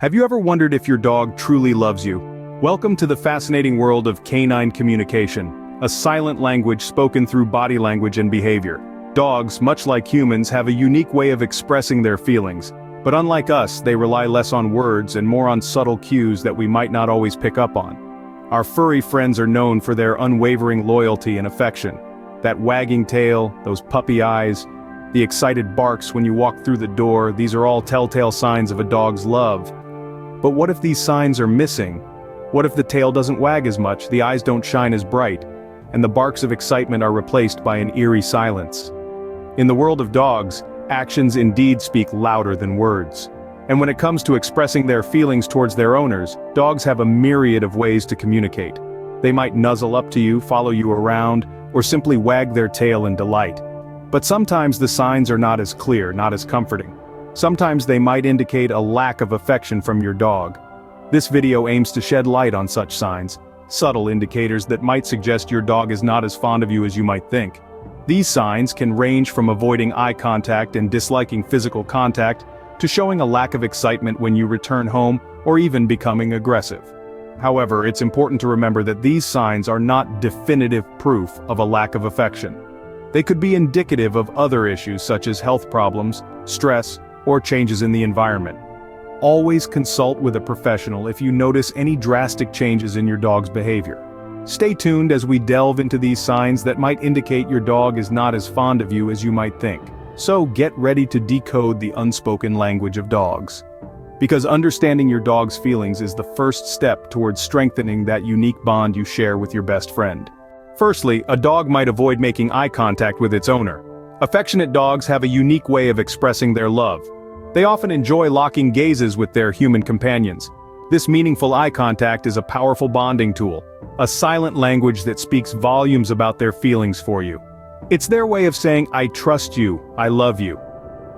Have you ever wondered if your dog truly loves you? Welcome to the fascinating world of canine communication, a silent language spoken through body language and behavior. Dogs, much like humans, have a unique way of expressing their feelings, but unlike us, they rely less on words and more on subtle cues that we might not always pick up on. Our furry friends are known for their unwavering loyalty and affection. That wagging tail, those puppy eyes, the excited barks when you walk through the door, these are all telltale signs of a dog's love. But what if these signs are missing? What if the tail doesn't wag as much, the eyes don't shine as bright, and the barks of excitement are replaced by an eerie silence? In the world of dogs, actions indeed speak louder than words. And when it comes to expressing their feelings towards their owners, dogs have a myriad of ways to communicate. They might nuzzle up to you, follow you around, or simply wag their tail in delight. But sometimes the signs are not as clear, not as comforting. Sometimes they might indicate a lack of affection from your dog. This video aims to shed light on such signs, subtle indicators that might suggest your dog is not as fond of you as you might think. These signs can range from avoiding eye contact and disliking physical contact, to showing a lack of excitement when you return home, or even becoming aggressive. However, it's important to remember that these signs are not definitive proof of a lack of affection. They could be indicative of other issues such as health problems, stress, or changes in the environment. Always consult with a professional if you notice any drastic changes in your dog's behavior. Stay tuned as we delve into these signs that might indicate your dog is not as fond of you as you might think. So get ready to decode the unspoken language of dogs. Because understanding your dog's feelings is the first step towards strengthening that unique bond you share with your best friend. Firstly, a dog might avoid making eye contact with its owner. Affectionate dogs have a unique way of expressing their love. They often enjoy locking gazes with their human companions. This meaningful eye contact is a powerful bonding tool, a silent language that speaks volumes about their feelings for you. It's their way of saying, "I trust you, I love you."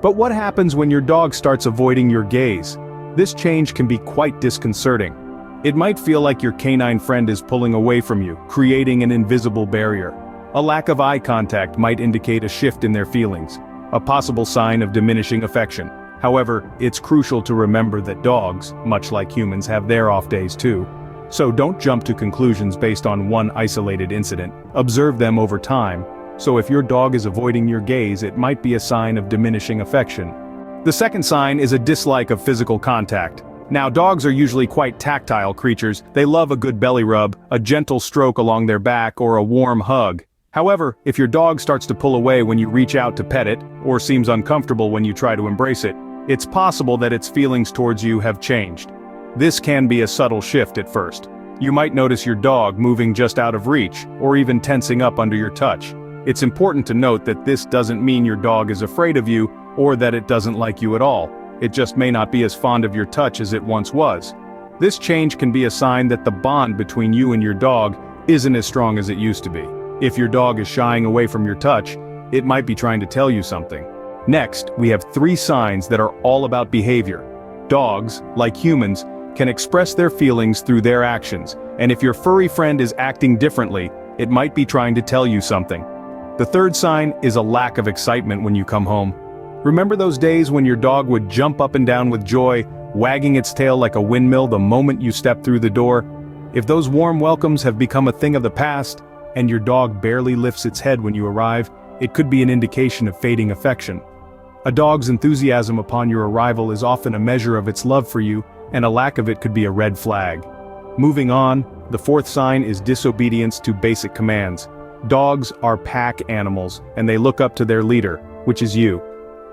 But what happens when your dog starts avoiding your gaze? This change can be quite disconcerting. It might feel like your canine friend is pulling away from you, creating an invisible barrier. A lack of eye contact might indicate a shift in their feelings, a possible sign of diminishing affection. However, it's crucial to remember that dogs, much like humans, have their off days too. So don't jump to conclusions based on one isolated incident. Observe them over time. So if your dog is avoiding your gaze, it might be a sign of diminishing affection. The second sign is a dislike of physical contact. Now, dogs are usually quite tactile creatures. They love a good belly rub, a gentle stroke along their back, or a warm hug. However, if your dog starts to pull away when you reach out to pet it, or seems uncomfortable when you try to embrace it, it's possible that its feelings towards you have changed. This can be a subtle shift at first. You might notice your dog moving just out of reach, or even tensing up under your touch. It's important to note that this doesn't mean your dog is afraid of you, or that it doesn't like you at all. It just may not be as fond of your touch as it once was. This change can be a sign that the bond between you and your dog isn't as strong as it used to be. If your dog is shying away from your touch, it might be trying to tell you something. Next, we have 3 signs that are all about behavior. Dogs, like humans, can express their feelings through their actions, and if your furry friend is acting differently, it might be trying to tell you something. The third sign is a lack of excitement when you come home. Remember those days when your dog would jump up and down with joy, wagging its tail like a windmill the moment you step through the door? If those warm welcomes have become a thing of the past, and your dog barely lifts its head when you arrive, it could be an indication of fading affection. A dog's enthusiasm upon your arrival is often a measure of its love for you, and a lack of it could be a red flag. Moving on, the 4th sign is disobedience to basic commands. Dogs are pack animals, and they look up to their leader, which is you.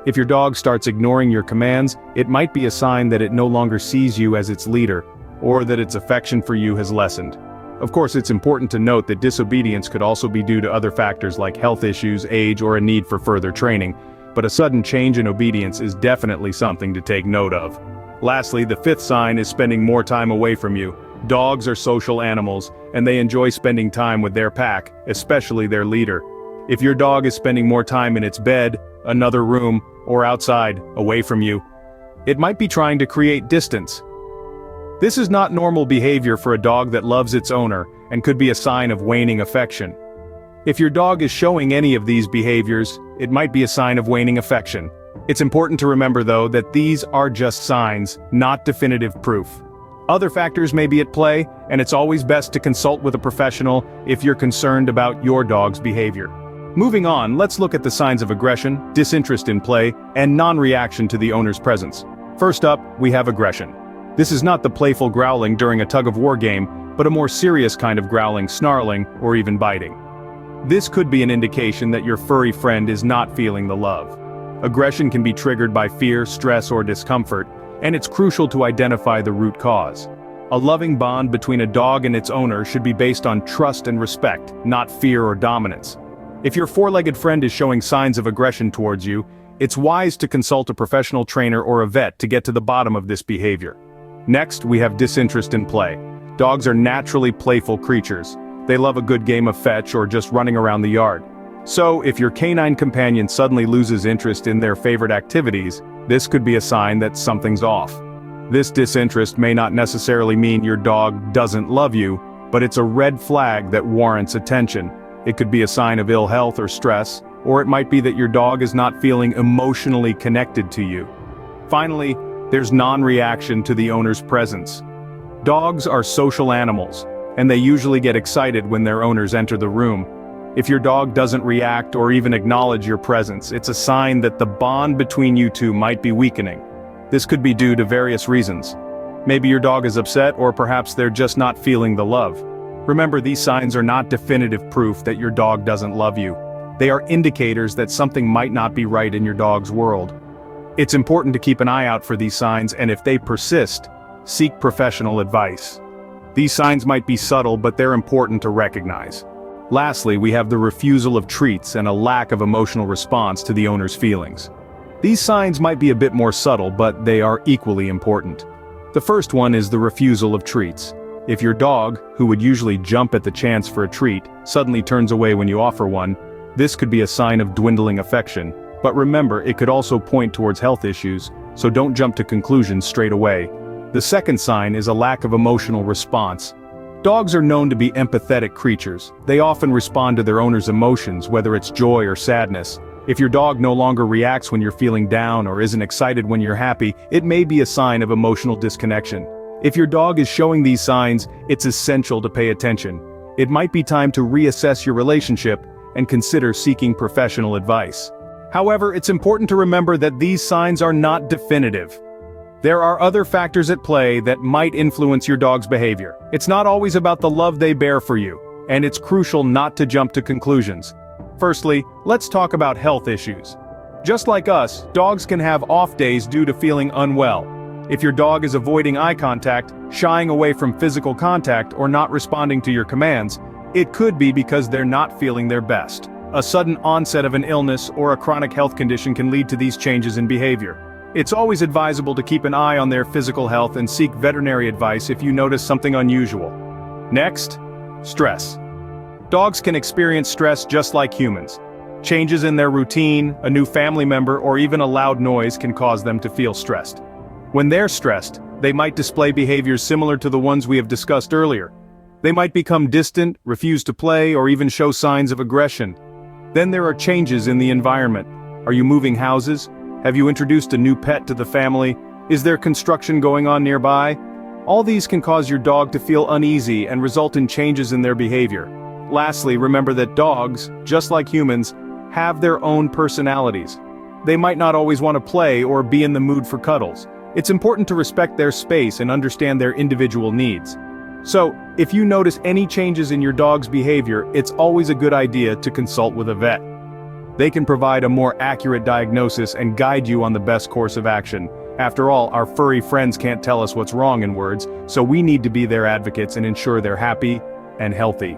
If your dog starts ignoring your commands, it might be a sign that it no longer sees you as its leader, or that its affection for you has lessened. Of course, it's important to note that disobedience could also be due to other factors like health issues, age, or a need for further training, but a sudden change in obedience is definitely something to take note of. Lastly, the 5th sign is spending more time away from you. Dogs are social animals, and they enjoy spending time with their pack, especially their leader. If your dog is spending more time in its bed, another room, or outside, away from you, it might be trying to create distance. This is not normal behavior for a dog that loves its owner, and could be a sign of waning affection. If your dog is showing any of these behaviors, it might be a sign of waning affection. It's important to remember though that these are just signs, not definitive proof. Other factors may be at play, and it's always best to consult with a professional if you're concerned about your dog's behavior. Moving on, let's look at the signs of aggression, disinterest in play, and non-reaction to the owner's presence. First up, we have aggression. This is not the playful growling during a tug-of-war game, but a more serious kind of growling, snarling, or even biting. This could be an indication that your furry friend is not feeling the love. Aggression can be triggered by fear, stress, or discomfort, and it's crucial to identify the root cause. A loving bond between a dog and its owner should be based on trust and respect, not fear or dominance. If your four-legged friend is showing signs of aggression towards you, it's wise to consult a professional trainer or a vet to get to the bottom of this behavior. Next, we have disinterest in play. Dogs are naturally playful creatures. They love a good game of fetch or just running around the yard. So, if your canine companion suddenly loses interest in their favorite activities, this could be a sign that something's off. This disinterest may not necessarily mean your dog doesn't love you, but it's a red flag that warrants attention. It could be a sign of ill health or stress, or it might be that your dog is not feeling emotionally connected to you. Finally, there's non-reaction to the owner's presence. Dogs are social animals, and they usually get excited when their owners enter the room. If your dog doesn't react or even acknowledge your presence, it's a sign that the bond between you two might be weakening. This could be due to various reasons. Maybe your dog is upset, or perhaps they're just not feeling the love. Remember, these signs are not definitive proof that your dog doesn't love you. They are indicators that something might not be right in your dog's world. It's important to keep an eye out for these signs, and if they persist, seek professional advice. These signs might be subtle, but they're important to recognize. Lastly, we have the refusal of treats and a lack of emotional response to the owner's feelings. These signs might be a bit more subtle, but they are equally important. The first one is the refusal of treats. If your dog, who would usually jump at the chance for a treat, suddenly turns away when you offer one, this could be a sign of dwindling affection. But remember, it could also point towards health issues, so don't jump to conclusions straight away. The second sign is a lack of emotional response. Dogs are known to be empathetic creatures. They often respond to their owner's emotions, whether it's joy or sadness. If your dog no longer reacts when you're feeling down or isn't excited when you're happy, it may be a sign of emotional disconnection. If your dog is showing these signs, it's essential to pay attention. It might be time to reassess your relationship and consider seeking professional advice. However, it's important to remember that these signs are not definitive. There are other factors at play that might influence your dog's behavior. It's not always about the love they bear for you, and it's crucial not to jump to conclusions. Firstly, let's talk about health issues. Just like us, dogs can have off days due to feeling unwell. If your dog is avoiding eye contact, shying away from physical contact, or not responding to your commands, it could be because they're not feeling their best. A sudden onset of an illness or a chronic health condition can lead to these changes in behavior. It's always advisable to keep an eye on their physical health and seek veterinary advice if you notice something unusual. Next, stress. Dogs can experience stress just like humans. Changes in their routine, a new family member, or even a loud noise can cause them to feel stressed. When they're stressed, they might display behaviors similar to the ones we have discussed earlier. They might become distant, refuse to play, or even show signs of aggression. Then there are changes in the environment. Are you moving houses? Have you introduced a new pet to the family? Is there construction going on nearby? All these can cause your dog to feel uneasy and result in changes in their behavior. Lastly, remember that dogs, just like humans, have their own personalities. They might not always want to play or be in the mood for cuddles. It's important to respect their space and understand their individual needs. So, if you notice any changes in your dog's behavior, it's always a good idea to consult with a vet. They can provide a more accurate diagnosis and guide you on the best course of action. After all, our furry friends can't tell us what's wrong in words, so we need to be their advocates and ensure they're happy and healthy.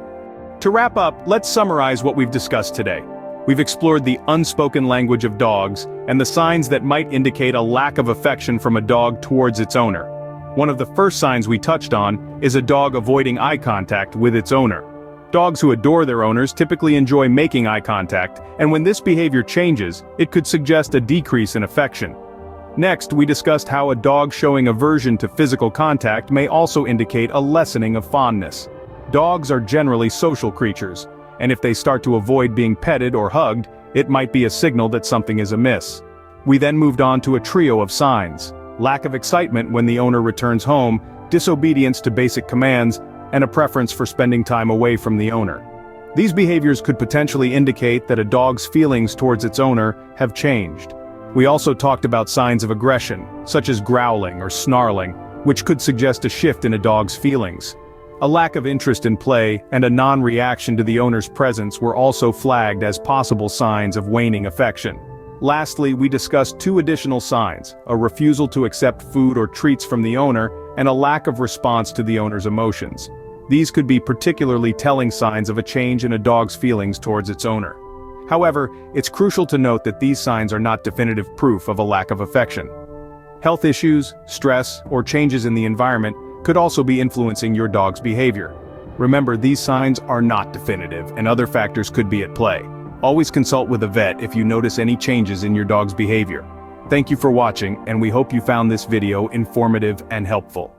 To wrap up, let's summarize what we've discussed today. We've explored the unspoken language of dogs and the signs that might indicate a lack of affection from a dog towards its owner. One of the first signs we touched on is a dog avoiding eye contact with its owner. Dogs who adore their owners typically enjoy making eye contact, and when this behavior changes, it could suggest a decrease in affection. Next, we discussed how a dog showing aversion to physical contact may also indicate a lessening of fondness. Dogs are generally social creatures, and if they start to avoid being petted or hugged, it might be a signal that something is amiss. We then moved on to a trio of signs: lack of excitement when the owner returns home, disobedience to basic commands, and a preference for spending time away from the owner. These behaviors could potentially indicate that a dog's feelings towards its owner have changed. We also talked about signs of aggression, such as growling or snarling, which could suggest a shift in a dog's feelings. A lack of interest in play and a non-reaction to the owner's presence were also flagged as possible signs of waning affection. Lastly, we discussed two additional signs: a refusal to accept food or treats from the owner, and a lack of response to the owner's emotions. These could be particularly telling signs of a change in a dog's feelings towards its owner. However, it's crucial to note that these signs are not definitive proof of a lack of affection. Health issues, stress, or changes in the environment could also be influencing your dog's behavior. Remember, these signs are not definitive, and other factors could be at play. Always consult with a vet if you notice any changes in your dog's behavior. Thank you for watching, and we hope you found this video informative and helpful.